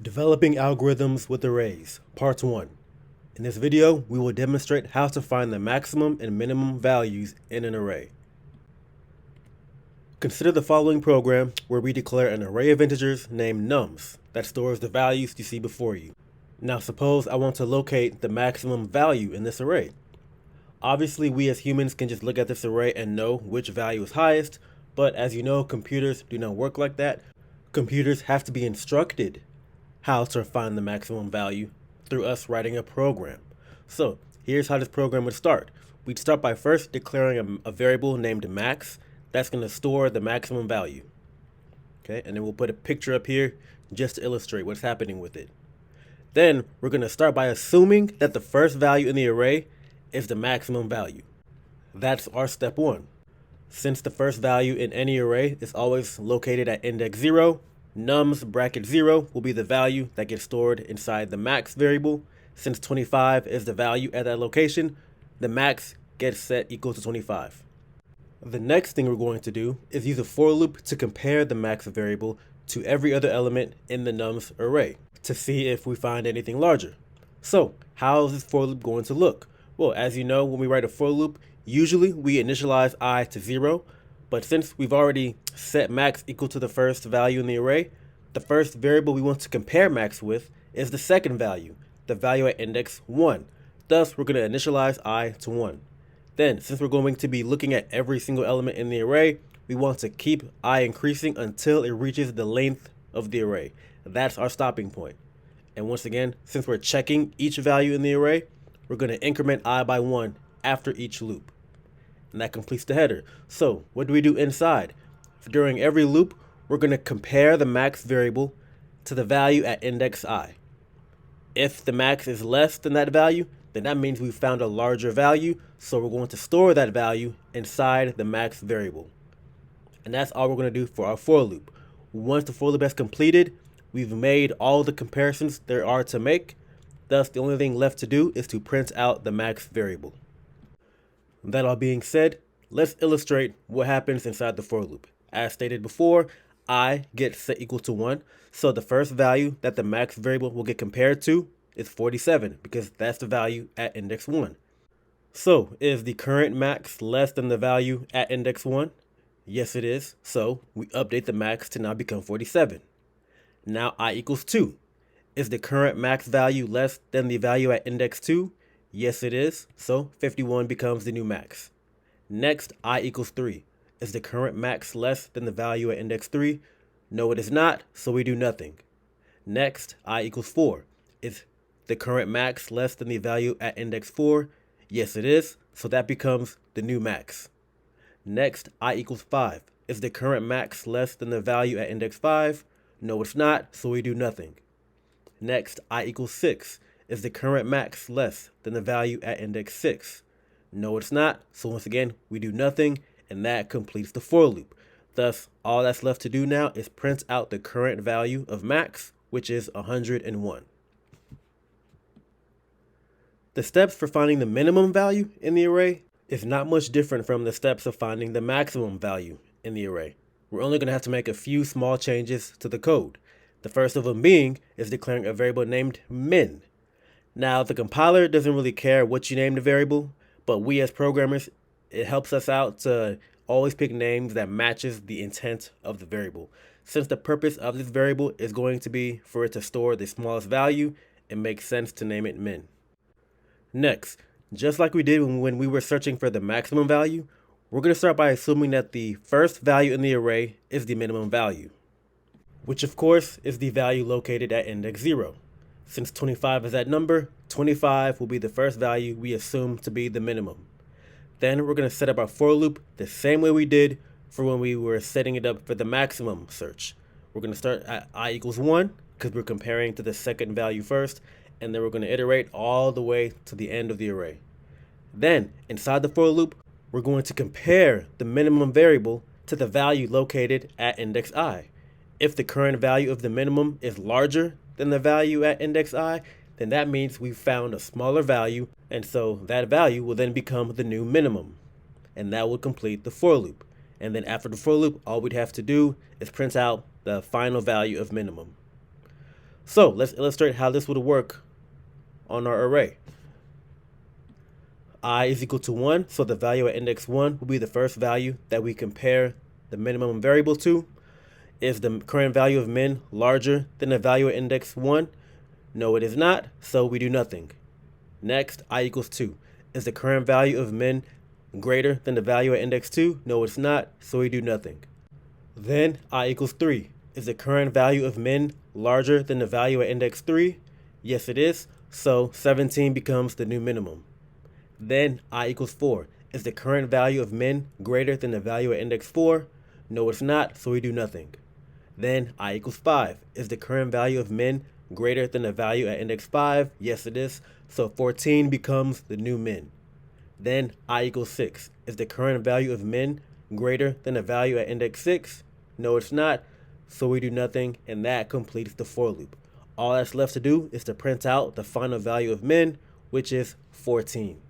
Developing Algorithms with Arrays, Part 1. In this video, we will demonstrate how to find the maximum and minimum values in an array. Consider the following program where we declare an array of integers named nums that stores the values you see before you. Now suppose I want to locate the maximum value in this array. Obviously, we as humans can just look at this array and know which value is highest, but as you know, computers do not work like that. Computers have to be instructed how to find the maximum value through us writing a program. So here's how this program would start. We'd start by first declaring a variable named max that's going to store the maximum value. Okay, and then we'll put a picture up here just to illustrate what's happening with it. Then we're going to start by assuming that the first value in the array is the maximum value. That's our step one. Since the first value in any array is always located at index 0, nums bracket 0 will be the value that gets stored inside the max variable. Since 25 is the value at that location, the max gets set equal to 25. The next thing we're going to do is use a for loop to compare the max variable to every other element in the nums array to see if we find anything larger. So how is this for loop going to look? Well, as you know, when we write a for loop, usually we initialize I to 0, but since we've already set max equal to the first value in the array, the first variable we want to compare max with is the second value, the value at index 1. Thus, we're going to initialize I to 1. Then, since we're going to be looking at every single element in the array, we want to keep I increasing until it reaches the length of the array. That's our stopping point. And once again, since we're checking each value in the array, we're going to increment I by 1 after each loop. And that completes the header. So what do we do inside? During every loop, we're going to compare the max variable to the value at index I. If the max is less than that value, then that means we found a larger value, so we're going to store that value inside the max variable. And that's all we're going to do for our for loop. Once the for loop has completed, we've made all the comparisons there are to make. Thus, the only thing left to do is to print out the max variable. That all being said, let's illustrate what happens inside the for loop. As stated before, I gets set equal to 1, so the first value that the max variable will get compared to is 47, because that's the value at index 1. So, is the current max less than the value at index 1? Yes, it is, so we update the max to now become 47. Now I equals 2. Is the current max value less than the value at index 2? Yes, it is, so 51 becomes the new max. Next, I equals 3. Is the current max less than the value at index 3? No, it is not, so we do nothing. Next, I equals 4. Is the current max less than the value at index 4? Yes, it is, so that becomes the new max. Next, I equals 5. Is the current max less than the value at index 5? No, it's not, so we do nothing. Next, I equals 6. Is the current max less than the value at index 6? No, it's not, so once again, we do nothing, and that completes the for loop. Thus, all that's left to do now is print out the current value of max, which is 101. The steps for finding the minimum value in the array is not much different from the steps of finding the maximum value in the array. We're only going to have to make a few small changes to the code. The first of them being is declaring a variable named min. Now, the compiler doesn't really care what you name the variable, but we as programmers, it helps us out to always pick names that matches the intent of the variable. Since the purpose of this variable is going to be for it to store the smallest value, it makes sense to name it min. Next, just like we did when we were searching for the maximum value, we're going to start by assuming that the first value in the array is the minimum value, which of course is the value located at index 0. Since 25 is that number, 25 will be the first value we assume to be the minimum. Then we're going to set up our for loop the same way we did for when we were setting it up for the maximum search. We're going to start at I equals 1 because we're comparing to the second value first, and then we're going to iterate all the way to the end of the array. Then, inside the for loop, we're going to compare the minimum variable to the value located at index I. If the current value of the minimum is larger than the value at index I, then that means we've found a smaller value, and so that value will then become the new minimum. And that will complete the for loop. And then after the for loop, all we'd have to do is print out the final value of minimum. So let's illustrate how this would work on our array. I is equal to 1, so the value at index 1 will be the first value that we compare the minimum variable to. Is the current value of min larger than the value at index 1? No, it is not, so we do nothing. Next, I equals 2. Is the current value of min greater than the value at index 2? No, it's not, so we do nothing. Then I equals 3. Is the current value of min larger than the value at index 3? Yes, it is, so 17 becomes the new minimum. Then I equals 4. Is the current value of min greater than the value at index 4? No, it's not, so we do nothing. Then I equals 5. Is the current value of min greater than the value at index 5? Yes, it is, so 14 becomes the new min. Then I equals 6. Is the current value of min greater than the value at index 6? No, it's not, so we do nothing, and that completes the for loop. All that's left to do is to print out the final value of min, which is 14.